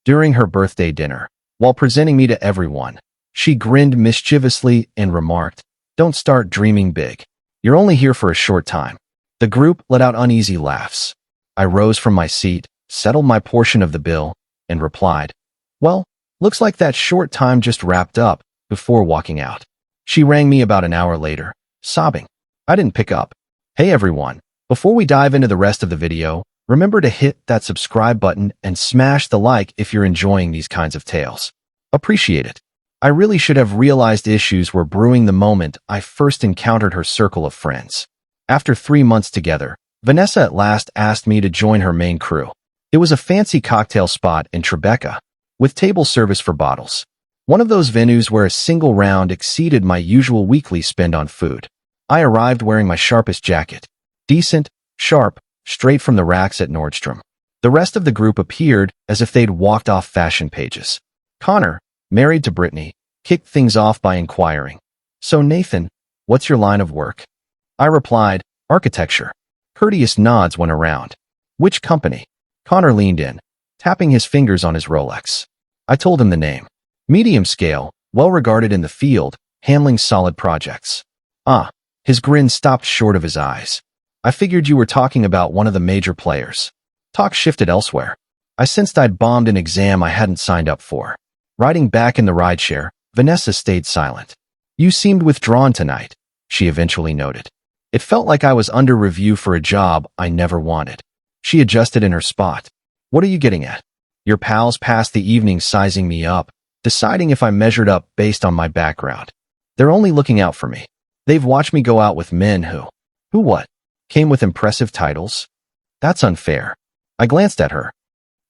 During her birthday dinner, while presenting me to everyone, she grinned mischievously and remarked, "Don't start dreaming big. You're only here for a short time." The group let out uneasy laughs. I rose from my seat, settled my portion of the bill, and replied, "Well, looks like that short time just wrapped up," before walking out. She rang me about an hour later, sobbing. I didn't pick up. Hey everyone, before we dive into the rest of the video, remember to hit that subscribe button and smash the like if you're enjoying these kinds of tales. Appreciate it. I really should have realized issues were brewing the moment I first encountered her circle of friends. After 3 months together, Vanessa at last asked me to join her main crew. It was a fancy cocktail spot in Tribeca, with table service for bottles. One of those venues where a single round exceeded my usual weekly spend on food. I arrived wearing my sharpest jacket. Decent, sharp, straight from the racks at Nordstrom. The rest of the group appeared as if they'd walked off fashion pages. Connor, married to Brittany, kicked things off by inquiring, "So Nathan, what's your line of work?" I replied, "Architecture." Courteous nods went around. "Which company?" Connor leaned in, tapping his fingers on his Rolex. I told him the name. Medium scale, well regarded in the field, handling solid projects. Ah, his grin stopped short of his eyes. "I figured you were talking about one of the major players." Talk shifted elsewhere. I sensed I'd bombed an exam I hadn't signed up for. Riding back in the rideshare, Vanessa stayed silent. "You seemed withdrawn tonight," she eventually noted. It felt like I was under review for a job I never wanted. She adjusted in her spot. "What are you getting at?" "Your pals passed the evening sizing me up, deciding if I measured up based on my background. They're only looking out for me. They've watched me go out with men who what? Came with impressive titles? That's unfair." I glanced at her.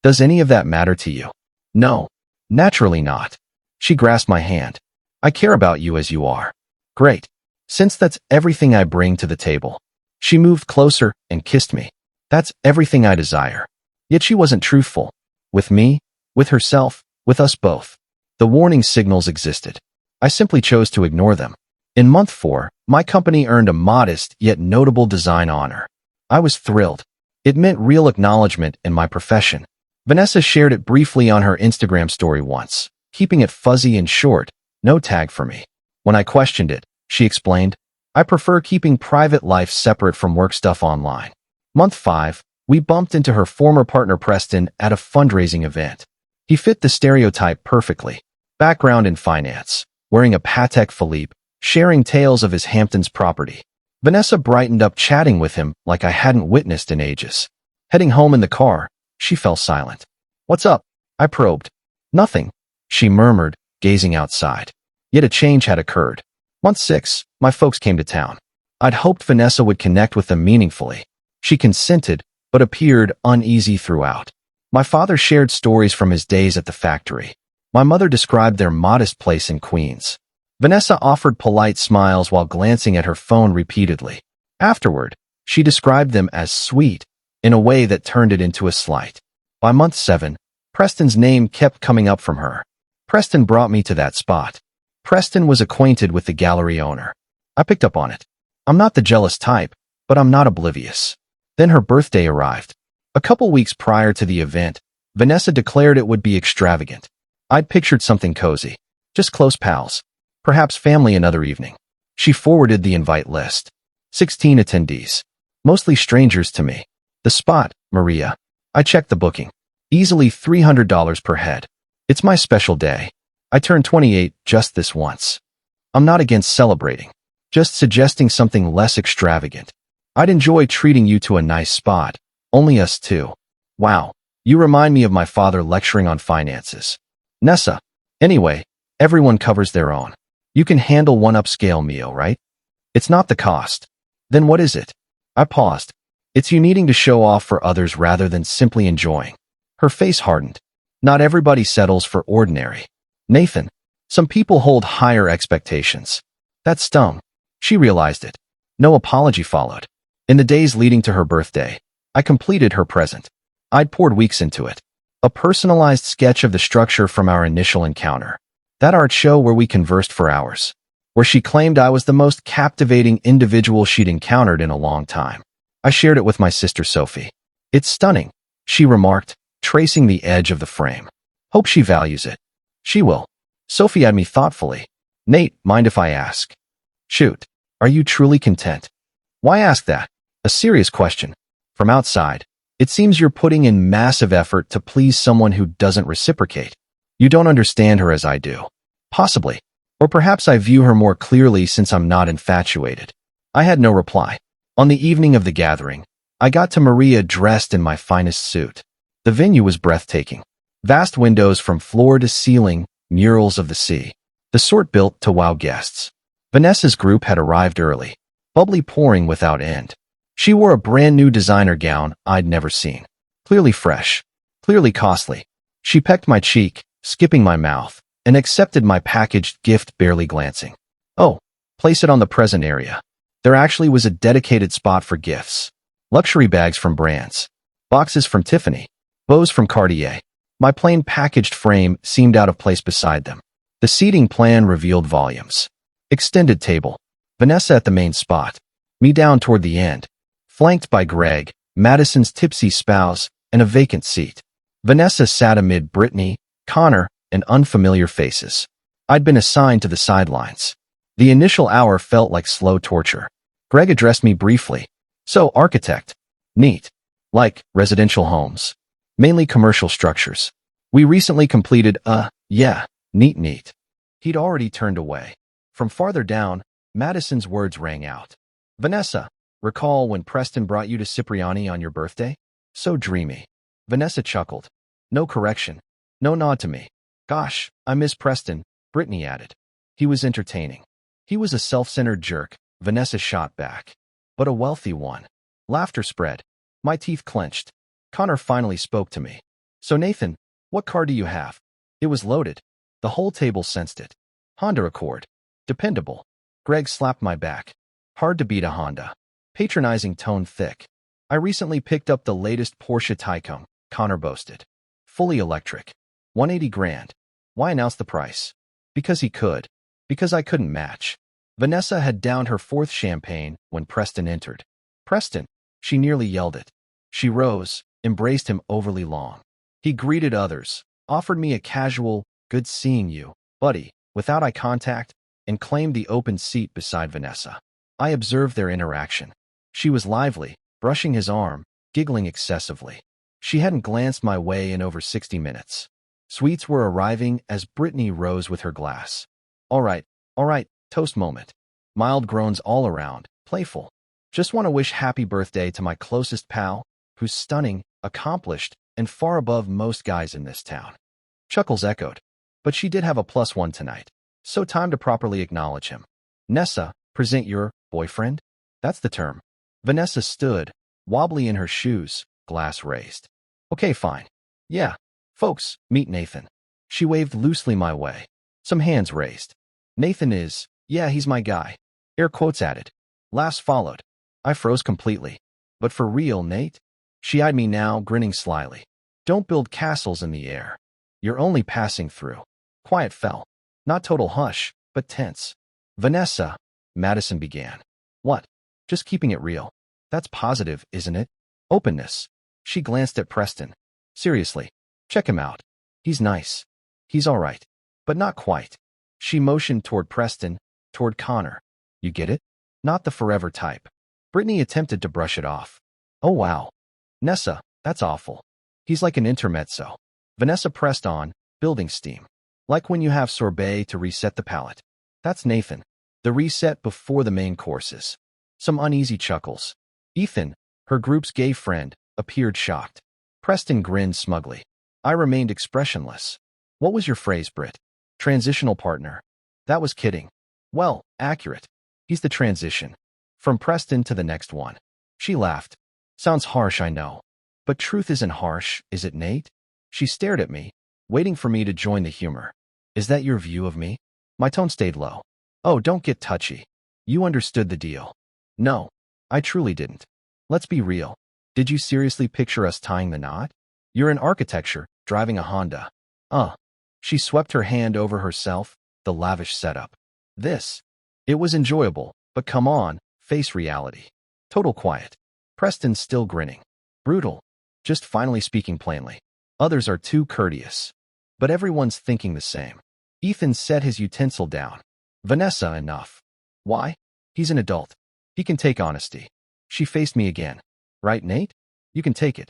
"Does any of that matter to you?" "No, naturally not." She grasped my hand. "I care about you as you are." "Great. Since that's everything I bring to the table." She moved closer and kissed me. "That's everything I desire." Yet she wasn't truthful. With me, with herself, with us both. The warning signals existed. I simply chose to ignore them. In month 4, my company earned a modest yet notable design honor. I was thrilled. It meant real acknowledgement in my profession. Vanessa shared it briefly on her Instagram story once, keeping it fuzzy and short, no tag for me. When I questioned it, she explained, "I prefer keeping private life separate from work stuff online." Month 5, we bumped into her former partner Preston at a fundraising event. He fit the stereotype perfectly. Background in finance, wearing a Patek Philippe, sharing tales of his Hamptons property. Vanessa brightened up chatting with him like I hadn't witnessed in ages. Heading home in the car, she fell silent. "What's up?" I probed. "Nothing," she murmured, gazing outside. Yet a change had occurred. Month 6, my folks came to town. I'd hoped Vanessa would connect with them meaningfully. She consented, but appeared uneasy throughout. My father shared stories from his days at the factory. My mother described their modest place in Queens. Vanessa offered polite smiles while glancing at her phone repeatedly. Afterward, she described them as sweet, in a way that turned it into a slight. By month 7, Preston's name kept coming up from her. Preston brought me to that spot. Preston was acquainted with the gallery owner. I picked up on it. I'm not the jealous type, but I'm not oblivious. Then her birthday arrived. A couple weeks prior to the event, Vanessa declared it would be extravagant. I'd pictured something cozy. Just close pals. Perhaps family another evening. She forwarded the invite list. 16 attendees. Mostly strangers to me. The spot, Maria. I checked the booking. Easily $300 per head. It's my special day. I turned 28 just this once. I'm not against celebrating. Just suggesting something less extravagant. I'd enjoy treating you to a nice spot. Only us two. Wow. You remind me of my father lecturing on finances. Nessa. Anyway, everyone covers their own. You can handle one upscale meal, right? It's not the cost. Then what is it? I paused. It's you needing to show off for others rather than simply enjoying. Her face hardened. Not everybody settles for ordinary. Nathan. Some people hold higher expectations. That stung. She realized it. No apology followed. In the days leading to her birthday, I completed her present. I'd poured weeks into it. A personalized sketch of the structure from our initial encounter. That art show where we conversed for hours. Where she claimed I was the most captivating individual she'd encountered in a long time. I shared it with my sister Sophie. It's stunning, she remarked, tracing the edge of the frame. Hope she values it. She will. Sophie eyed me thoughtfully. Nate, mind if I ask? Shoot. Are you truly content? Why ask that? A serious question. From outside, it seems you're putting in massive effort to please someone who doesn't reciprocate. You don't understand her as I do. Possibly. Or perhaps I view her more clearly since I'm not infatuated. I had no reply. On the evening of the gathering, I got to Maria dressed in my finest suit. The venue was breathtaking. Vast windows from floor to ceiling, murals of the sea. The sort built to wow guests. Vanessa's group had arrived early, bubbly pouring without end. She wore a brand new designer gown I'd never seen. Clearly fresh. Clearly costly. She pecked my cheek, skipping my mouth, and accepted my packaged gift barely glancing. Oh, place it on the present area. There actually was a dedicated spot for gifts. Luxury bags from brands. Boxes from Tiffany. Bows from Cartier. My plain packaged frame seemed out of place beside them. The seating plan revealed volumes. Extended table. Vanessa at the main spot. Me down toward the end. Flanked by Greg, Madison's tipsy spouse, and a vacant seat. Vanessa sat amid Brittany, Connor, and unfamiliar faces. I'd been assigned to the sidelines. The initial hour felt like slow torture. Greg addressed me briefly. So, architect. Neat. Like residential homes. Mainly commercial structures. We recently completed neat. He'd already turned away. From farther down, Madison's words rang out. Vanessa, recall when Preston brought you to Cipriani on your birthday? So dreamy. Vanessa chuckled. No correction. No nod to me. Gosh, I miss Preston, Brittany added. He was entertaining. He was a self-centered jerk, Vanessa shot back. But a wealthy one. Laughter spread. My teeth clenched. Connor finally spoke to me. So Nathan, what car do you have? It was loaded. The whole table sensed it. Honda Accord. Dependable. Greg slapped my back. Hard to beat a Honda. Patronizing tone thick. I recently picked up the latest Porsche Taycan, Connor boasted. Fully electric. 180 grand. Why announce the price? Because he could. Because I couldn't match. Vanessa had downed her fourth champagne when Preston entered. Preston! She nearly yelled it. She rose, embraced him overly long. He greeted others, offered me a casual, good seeing you, buddy, without eye contact, and claimed the open seat beside Vanessa. I observed their interaction. She was lively, brushing his arm, giggling excessively. She hadn't glanced my way in over 60 minutes. Sweets were arriving as Brittany rose with her glass. All right, toast moment. Mild groans all around, playful. Just want to wish happy birthday to my closest pal, who's stunning, accomplished, and far above most guys in this town. Chuckles echoed. But she did have a +1 tonight. So time to properly acknowledge him. Nessa, present your boyfriend? That's the term. Vanessa stood, wobbly in her shoes, glass raised. Okay, fine. Yeah. Folks, meet Nathan. She waved loosely my way. Some hands raised. Nathan is, yeah, he's my guy. Air quotes added. Laughs followed. I froze completely. But for real, Nate? She eyed me now, grinning slyly. Don't build castles in the air. You're only passing through. Quiet fell. Not total hush, but tense. Vanessa, Madison began. What? Just keeping it real. That's positive, isn't it? Openness. She glanced at Preston. Seriously, check him out. He's nice. He's all right. But not quite. She motioned toward Preston, toward Connor. You get it? Not the forever type. Brittany attempted to brush it off. Oh wow. Nessa, that's awful. He's like an intermezzo. Vanessa pressed on, building steam. Like when you have sorbet to reset the palate. That's Nathan. The reset before the main courses. Some uneasy chuckles. Ethan, her group's gay friend, appeared shocked. Preston grinned smugly. I remained expressionless. What was your phrase, Britt? Transitional partner. That was kidding. Well, accurate. He's the transition. From Preston to the next one. She laughed. Sounds harsh, I know. But truth isn't harsh, is it, Nate? She stared at me, waiting for me to join the humor. Is that your view of me? My tone stayed low. Oh, don't get touchy. You understood the deal. No, I truly didn't. Let's be real. Did you seriously picture us tying the knot? You're in architecture, driving a Honda. She swept her hand over herself, the lavish setup. It was enjoyable, but come on, face reality. Total quiet. Preston still grinning. Brutal. Just finally speaking plainly. Others are too courteous. But everyone's thinking the same. Ethan set his utensil down. Vanessa, enough. Why? He's an adult. He can take honesty. She faced me again. Right, Nate? You can take it.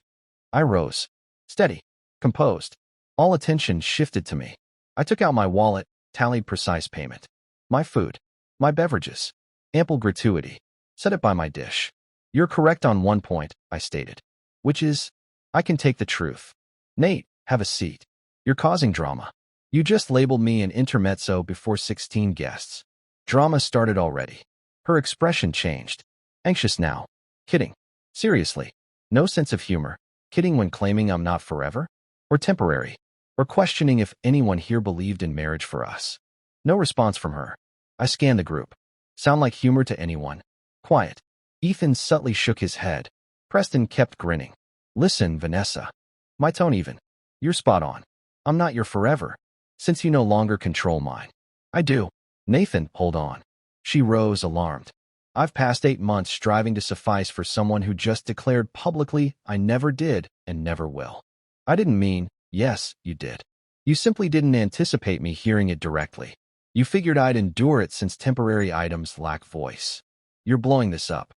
I rose. Steady. Composed. All attention shifted to me. I took out my wallet, tallied precise payment. My food. My beverages. Ample gratuity. Set it by my dish. You're correct on one point, I stated. Which is, I can take the truth. Nate, have a seat. You're causing drama. You just labeled me an intermezzo before 16 guests. Drama started already. Her expression changed. Anxious now. Kidding. Seriously. No sense of humor. Kidding when claiming I'm not forever? Or temporary? Or questioning if anyone here believed in marriage for us? No response from her. I scanned the group. Sound like humor to anyone? Quiet. Ethan subtly shook his head. Preston kept grinning. Listen, Vanessa. My tone even. You're spot on. I'm not your forever. Since you no longer control mine. I do. Nathan, hold on. She rose, alarmed. I've passed 8 months striving to suffice for someone who just declared publicly I never did and never will. I didn't mean, yes, you did. You simply didn't anticipate me hearing it directly. You figured I'd endure it since temporary items lack voice. You're blowing this up.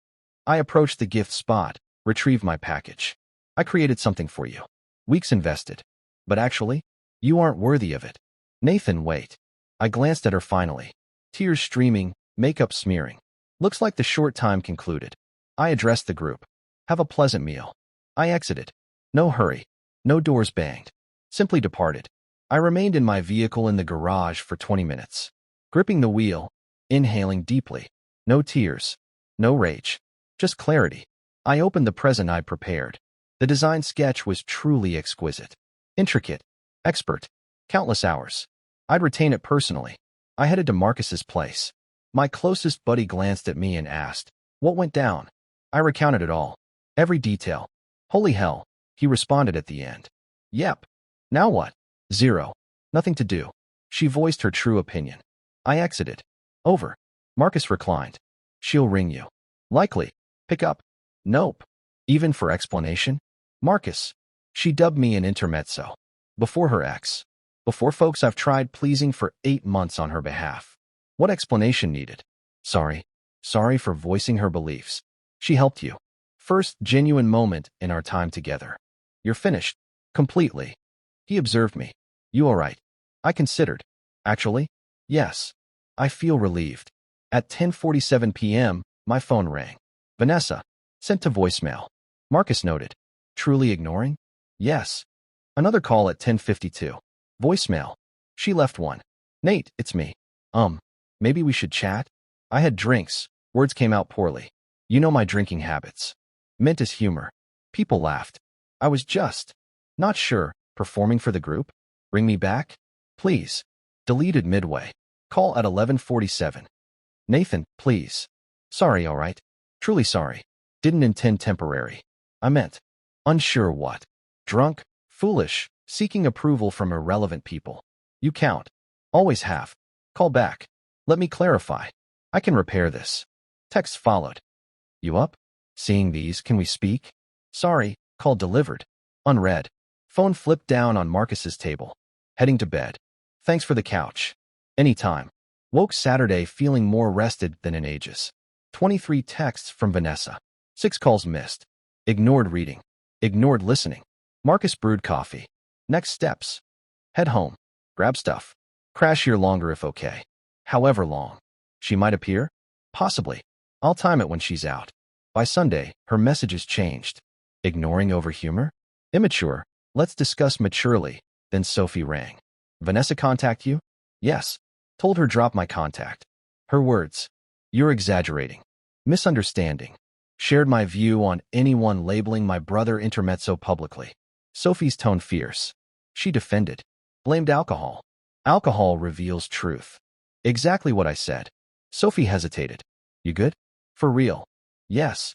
I approached the gift spot, retrieved my package. I created something for you. Weeks invested. But actually, you aren't worthy of it. Nathan, wait. I glanced at her finally. Tears streaming, makeup smearing. Looks like the short time concluded. I addressed the group. Have a pleasant meal. I exited. No hurry. No doors banged. Simply departed. I remained in my vehicle in the garage for 20 minutes. Gripping the wheel, inhaling deeply. No tears. No rage. Just clarity. I opened the present I'd prepared. The design sketch was truly exquisite. Intricate. Expert. Countless hours. I'd retain it personally. I headed to Marcus's place. My closest buddy glanced at me and asked, what went down? I recounted it all. Every detail. Holy hell, he responded at the end. Yep. Now what? 0. Nothing to do. She voiced her true opinion. I exited. Over. Marcus reclined. She'll ring you. Likely. Pick up. Nope. Even for explanation? Marcus. She dubbed me an intermezzo. Before her ex. Before folks I've tried pleasing for 8 months on her behalf. What explanation needed? Sorry. Sorry for voicing her beliefs. She helped you. First genuine moment in our time together. You're finished. Completely. He observed me. You all right? I considered. Actually? Yes. I feel relieved. At 10:47 p.m., my phone rang. Vanessa. Sent to voicemail. Marcus noted. Truly ignoring? Yes. Another call at 10:52. Voicemail. She left one. Nate, it's me. Maybe we should chat? I had drinks. Words came out poorly. You know my drinking habits. Meant as humor. People laughed. I was just not sure. Performing for the group? Bring me back? Please. Deleted midway. Call at 11:47. Nathan, please. Sorry, all right. Truly sorry. Didn't intend temporary. I meant. Unsure what. Drunk. Foolish. Seeking approval from irrelevant people. You count. Always have. Call back. Let me clarify. I can repair this. Text followed. You up? Seeing these, can we speak? Sorry. Call delivered. Unread. Phone flipped down on Marcus's table. Heading to bed. Thanks for the couch. Anytime. Woke Saturday feeling more rested than in ages. 23 texts from Vanessa. 6 calls missed. Ignored reading. Ignored listening. Marcus brewed coffee. Next steps. Head home. Grab stuff. Crash here longer if okay. However long. She might appear? Possibly. I'll time it when she's out. By Sunday, her messages changed. Ignoring over humor? Immature. Let's discuss maturely. Then Sophie rang. Vanessa contact you? Yes. Told her drop my contact. Her words. You're exaggerating. Misunderstanding. Shared my view on anyone labeling my brother intermezzo publicly. Sophie's tone fierce. She defended. Blamed alcohol. Alcohol reveals truth. Exactly what I said. Sophie hesitated. You good? For real? Yes.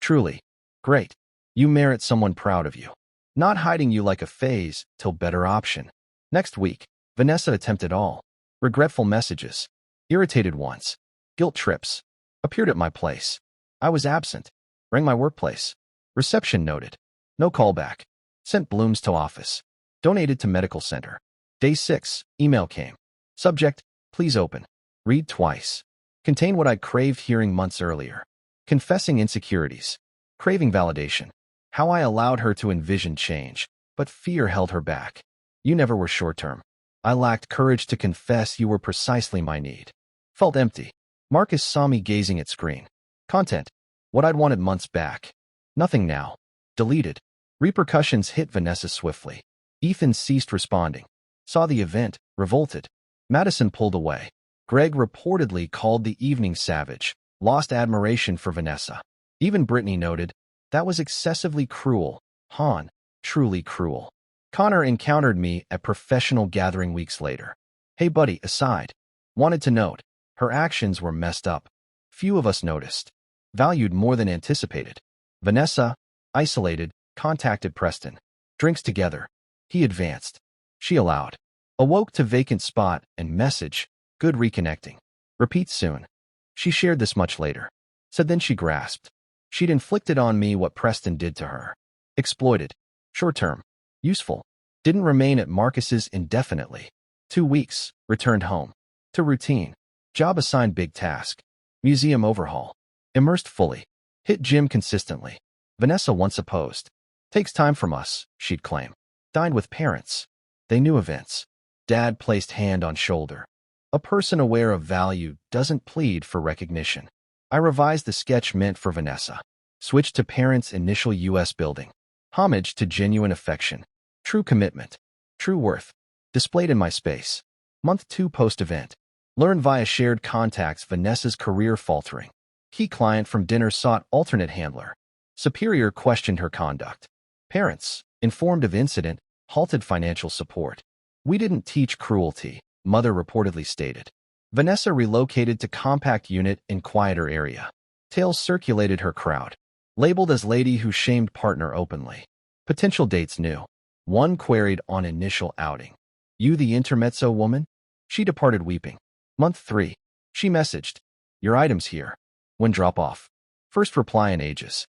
Truly. Great. You merit someone proud of you. Not hiding you like a phase till better option. Next week, Vanessa attempted all. Regretful messages. Irritated ones. Guilt trips. Appeared at my place. I was absent. Rang my workplace. Reception noted. No callback. Sent blooms to office. Donated to medical center. Day 6, email came. Subject, please open. Read twice. Contain what I'd craved hearing months earlier. Confessing insecurities. Craving validation. How I allowed her to envision change, but fear held her back. You never were short-term. I lacked courage to confess you were precisely my need. Felt empty. Marcus saw me gazing at screen. Content. What I'd wanted months back. Nothing now. Deleted. Repercussions hit Vanessa swiftly. Ethan ceased responding. Saw the event, revolted. Madison pulled away. Greg reportedly called the evening savage. Lost admiration for Vanessa. Even Brittany noted, that was excessively cruel. Han, truly cruel. Connor encountered me at professional gathering weeks later. Hey buddy, aside. Wanted to note, her actions were messed up. Few of us noticed. Valued more than anticipated. Vanessa, isolated, contacted Preston. Drinks together. He advanced. She allowed. Awoke to vacant spot and message. Good reconnecting. Repeat soon. She shared this much later. Said then she grasped. She'd inflicted on me what Preston did to her. Exploited. Short-term. Useful. Didn't remain at Marcus's indefinitely. 2 weeks. Returned home. To routine. Job assigned big task. Museum overhaul. Immersed fully. Hit gym consistently. Vanessa once opposed. Takes time from us, she'd claim. Dined with parents. They knew events. Dad placed hand on shoulder. A person aware of value doesn't plead for recognition. I revised the sketch meant for Vanessa. Switched to parents' initial U.S. building. Homage to genuine affection. True commitment. True worth. Displayed in my space. Month 2 post-event. Learned via shared contacts Vanessa's career faltering. Key client from dinner sought alternate handler. Superior questioned her conduct. Parents, informed of incident, halted financial support. We didn't teach cruelty, mother reportedly stated. Vanessa relocated to compact unit in quieter area. Tales circulated her crowd. Labeled as lady who shamed partner openly. Potential dates new. One queried on initial outing. You the intermezzo woman? She departed weeping. Month 3. She messaged. Your items here. When drop off. First reply in ages.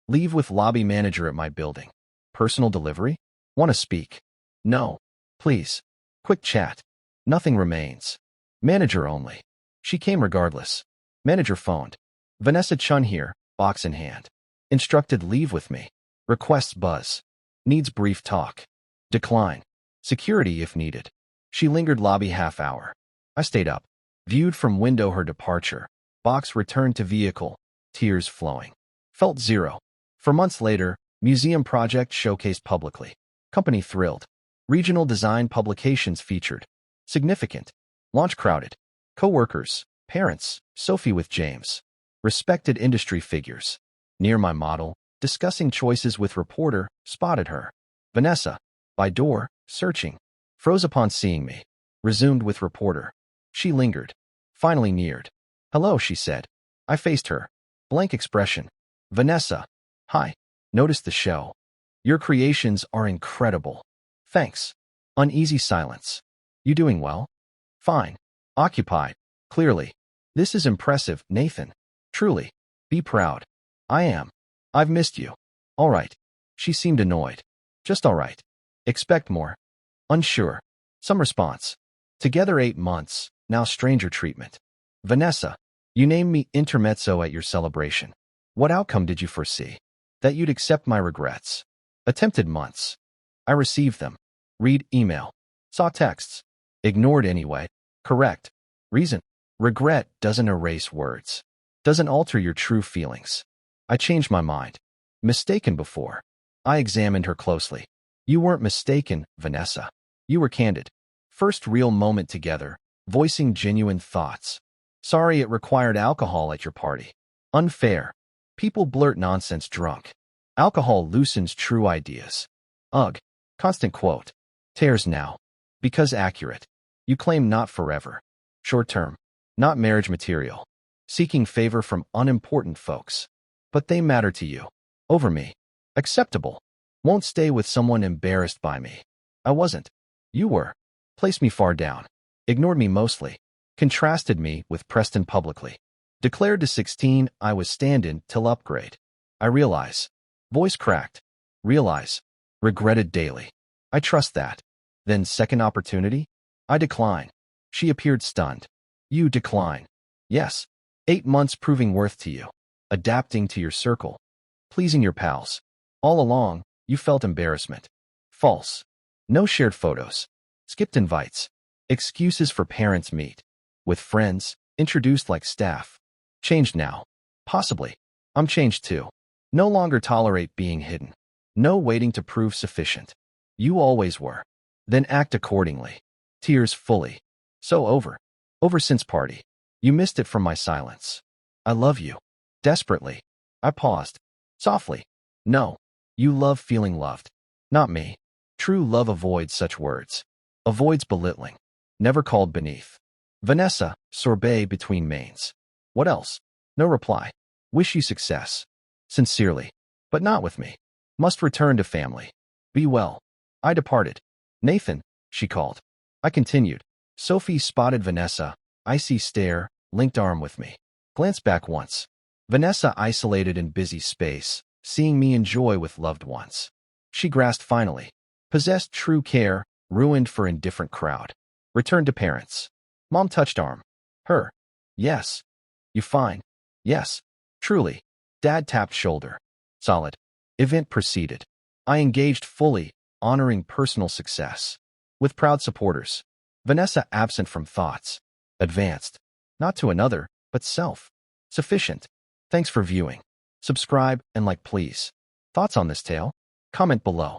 Leave with lobby manager at my building. Personal delivery? Want to speak? No. Please. Quick chat. Nothing remains. Manager only. She came regardless. Manager phoned. Vanessa Chun here, box in hand. Instructed leave with me. Requests buzz. Needs brief talk. Decline. Security if needed. She lingered lobby half hour. I stayed up. Viewed from window her departure. Box returned to vehicle. Tears flowing. Felt zero. For months later, museum project showcased publicly. Company thrilled. Regional design publications featured. Significant. Launch crowded. Co-workers, parents, Sophie with James. Respected industry figures. Near my model, discussing choices with reporter, spotted her. Vanessa, by door, searching. Froze upon seeing me. Resumed with reporter. She lingered. Finally neared. Hello, she said. I faced her. Blank expression. Vanessa. Hi. Noticed the show. Your creations are incredible. Thanks. Uneasy silence. You doing well? Fine. Occupied. Clearly. This is impressive, Nathan. Truly. Be proud. I am. I've missed you. All right. She seemed annoyed. Just all right. Expect more. Unsure. Some response. Together 8 months, now stranger treatment. Vanessa. You named me intermezzo at your celebration. What outcome did you foresee? That you'd accept my regrets. Attempted months. I received them. Read email. Saw texts. Ignored anyway. Correct. Reason. Regret doesn't erase words. Doesn't alter your true feelings. I changed my mind. Mistaken before. I examined her closely. You weren't mistaken, Vanessa. You were candid. First real moment together, voicing genuine thoughts. Sorry it required alcohol at your party. Unfair. People blurt nonsense drunk. Alcohol loosens true ideas. Ugh. Constant quote. Tears now. Because accurate. You claim not forever. Short term. Not marriage material. Seeking favor from unimportant folks. But they matter to you. Over me. Acceptable. Won't stay with someone embarrassed by me. I wasn't. You were. Placed me far down. Ignored me mostly. Contrasted me with Preston publicly. Declared to 16 I was stand-in till upgrade. I realize. Voice cracked. Realize. Regretted daily. I trust that. Then second opportunity? I decline. She appeared stunned. You decline. Yes. 8 months proving worth to you. Adapting to your circle. Pleasing your pals. All along, you felt embarrassment. False. No shared photos. Skipped invites. Excuses for parents meet. With friends, introduced like staff. Changed now. Possibly. I'm changed too. No longer tolerate being hidden. No waiting to prove sufficient. You always were. Then act accordingly. Tears fully. So over. Over since party. You missed it from my silence. I love you. Desperately. I paused. Softly. No. You love feeling loved. Not me. True love avoids such words. Avoids belittling. Never called beneath. Vanessa, sorbet between mains. What else? No reply. Wish you success. Sincerely. But not with me. Must return to family. Be well. I departed. Nathan, she called. I continued. Sophie spotted Vanessa. Icy stare, linked arm with me. Glance back once. Vanessa isolated in busy space, seeing me enjoy with loved ones. She grasped finally. Possessed true care, ruined for indifferent crowd. Returned to parents. Mom touched arm. Her. Yes. You fine. Yes. Truly. Dad tapped shoulder. Solid. Event proceeded. I engaged fully, honoring personal success. With proud supporters. Vanessa absent from thoughts. Advanced. Not to another, but self. Sufficient. Thanks for viewing. Subscribe and like please. Thoughts on this tale? Comment below.